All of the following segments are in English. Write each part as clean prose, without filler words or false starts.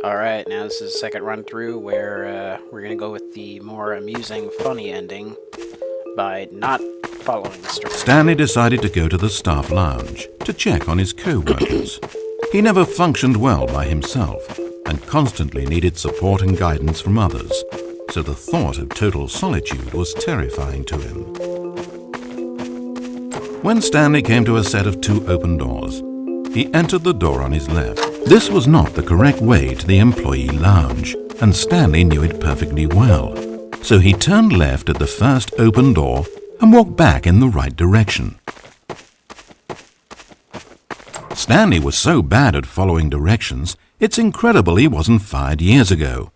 Alright, now this is the second run through where we're going to go with the more amusing, funny ending by not following the story. Stanley decided to go to the staff lounge to check on his co-workers. He never functioned well by himself and constantly needed support and guidance from others, so the thought of total solitude was terrifying to him. When Stanley came to a set of 2 open doors, he entered the door on his left. This was not the correct way to the employee lounge, and Stanley knew it perfectly well. So he turned left at the first open door and walked back in the right direction. Stanley was so bad at following directions, it's incredible he wasn't fired years ago.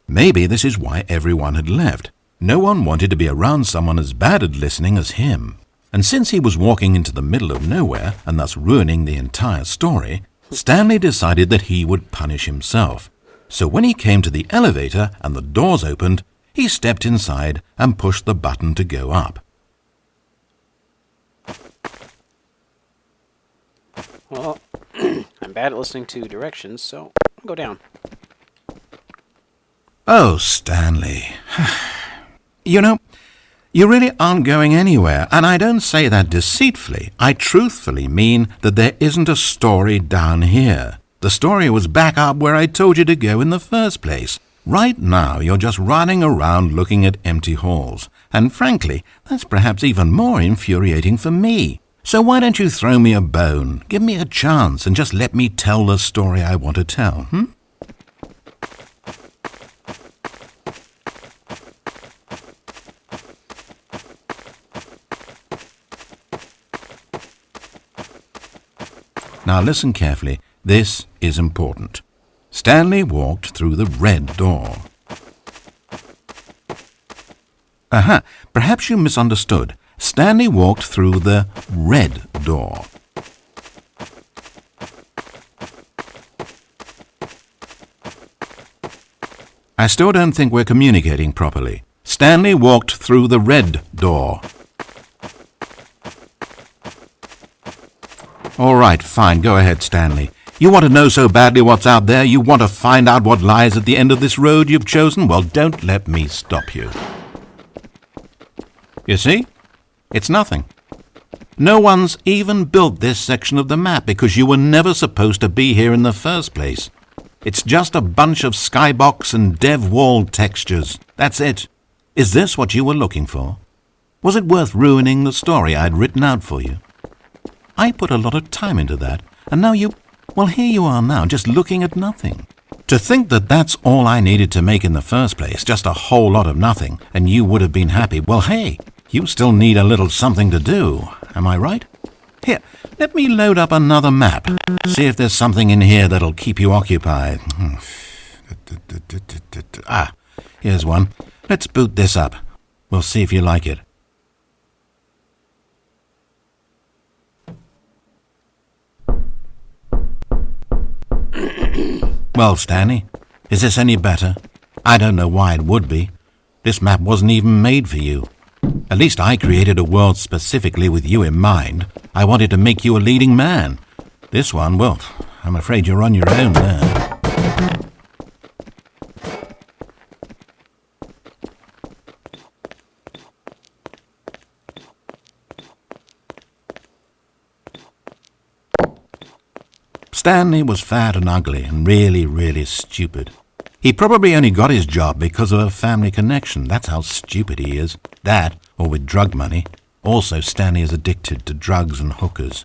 Maybe this is why everyone had left. No one wanted to be around someone as bad at listening as him. And since he was walking into the middle of nowhere and thus ruining the entire story, Stanley decided that he would punish himself. So when he came to the elevator and the doors opened, he stepped inside and pushed the button to go up. Well, I'm bad at listening to directions, so I'll go down. Oh, Stanley. You know, you really aren't going anywhere, and I don't say that deceitfully. I truthfully mean that there isn't a story down here. The story was back up where I told you to go in the first place. Right now, you're just running around looking at empty halls, and frankly, that's perhaps even more infuriating for me. So why don't you throw me a bone, give me a chance, and just let me tell the story I want to tell, Now listen carefully. This is important. Stanley walked through the red door. Perhaps you misunderstood. Stanley walked through the red door. I still don't think we're communicating properly. Stanley walked through the red door. All right, fine, go ahead, Stanley. You want to know so badly what's out there? You want to find out what lies at the end of this road you've chosen? Well, don't let me stop you. You see? It's nothing. No one's even built this section of the map because you were never supposed to be here in the first place. It's just a bunch of skybox and dev wall textures. That's it. Is this what you were looking for? Was it worth ruining the story I'd written out for you? I put a lot of time into that, and now well, here you are now, just looking at nothing. To think that that's all I needed to make in the first place, just a whole lot of nothing, and you would have been happy. Well, hey, you still need a little something to do, am I right? Here, let me load up another map. See if there's something in here that'll keep you occupied. Here's one. Let's boot this up. We'll see if you like it. Well, Stanley, is this any better? I don't know why it would be. This map wasn't even made for you. At least I created a world specifically with you in mind. I wanted to make you a leading man. This one, well, I'm afraid you're on your own there. Stanley was fat and ugly and really, really stupid. He probably only got his job because of a family connection. That's how stupid he is. That, or with drug money. Also, Stanley is addicted to drugs and hookers.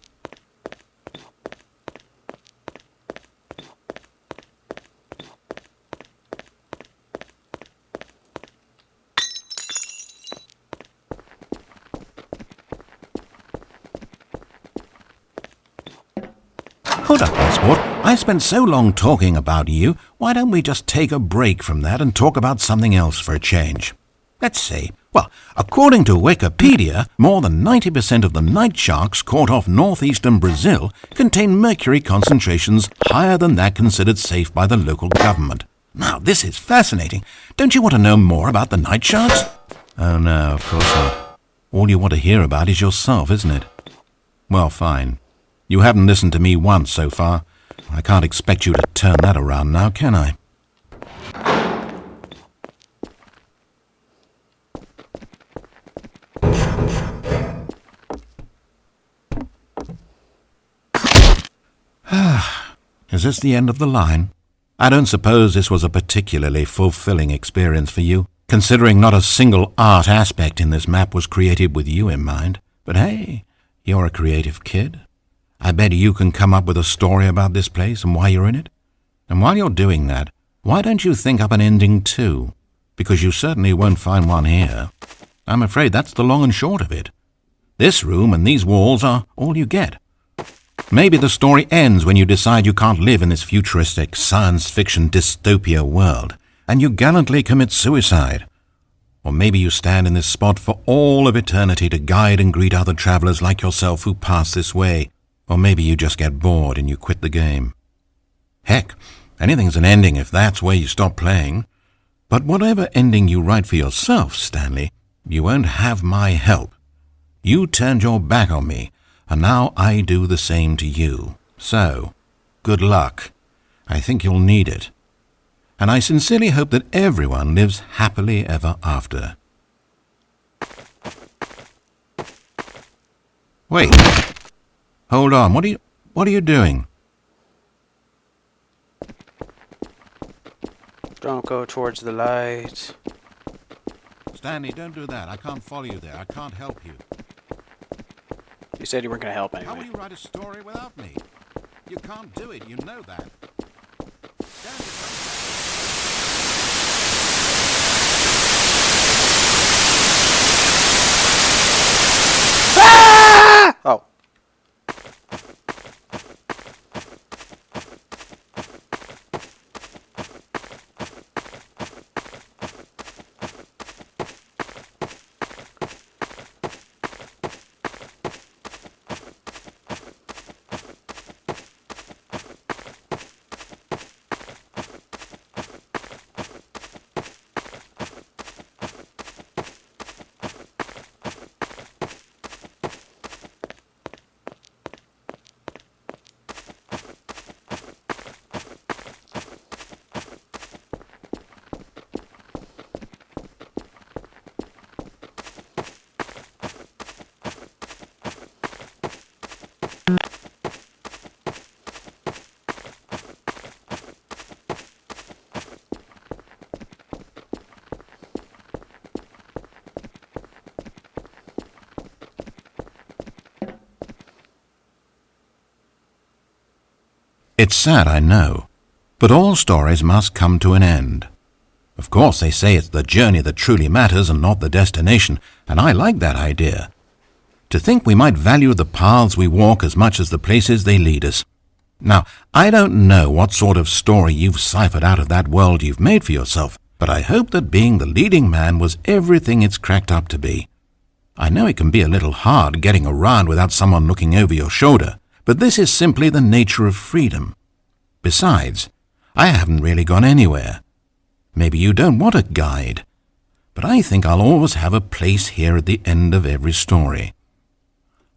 Hold up, Sport. I spent so long talking about you, why don't we just take a break from that and talk about something else for a change? Let's see. Well, according to Wikipedia, more than 90% of the night sharks caught off northeastern Brazil contain mercury concentrations higher than that considered safe by the local government. Now, this is fascinating. Don't you want to know more about the night sharks? Oh, no, of course not. All you want to hear about is yourself, isn't it? Well, fine. You haven't listened to me once so far. I can't expect you to turn that around now, can I? Is this the end of the line? I don't suppose this was a particularly fulfilling experience for you, considering not a single art aspect in this map was created with you in mind. But hey, you're a creative kid. I bet you can come up with a story about this place and why you're in it. And while you're doing that, why don't you think up an ending too? Because you certainly won't find one here. I'm afraid that's the long and short of it. This room and these walls are all you get. Maybe the story ends when you decide you can't live in this futuristic science fiction dystopia world, and you gallantly commit suicide. Or maybe you stand in this spot for all of eternity to guide and greet other travelers like yourself who pass this way. Or maybe you just get bored and you quit the game. Heck, anything's an ending if that's where you stop playing. But whatever ending you write for yourself, Stanley, you won't have my help. You turned your back on me, and now I do the same to you. So, good luck. I think you'll need it. And I sincerely hope that everyone lives happily ever after. Wait. Hold on. What are you doing? Don't go towards the light. Stanley, don't do that. I can't follow you there. I can't help you. You said you weren't going to help How anyway. will you write a story without me? You can't do it. You know that. Ah! Oh. It's sad, I know, but all stories must come to an end. Of course, they say it's the journey that truly matters and not the destination, and I like that idea. To think we might value the paths we walk as much as the places they lead us. Now, I don't know what sort of story you've ciphered out of that world you've made for yourself, but I hope that being the leading man was everything it's cracked up to be. I know it can be a little hard getting around without someone looking over your shoulder, but this is simply the nature of freedom. Besides, I haven't really gone anywhere. Maybe you don't want a guide, but I think I'll always have a place here at the end of every story.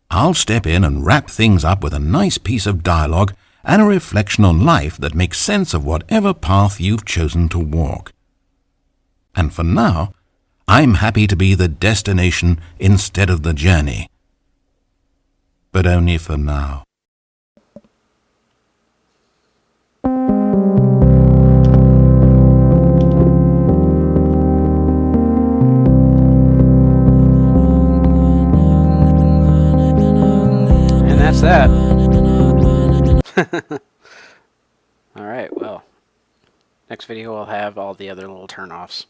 I'll step in and wrap things up with a nice piece of dialogue and a reflection on life that makes sense of whatever path you've chosen to walk. And for now, I'm happy to be the destination instead of the journey. But only for now. And that's that. Alright, well. Next video will have all the other little turn-offs.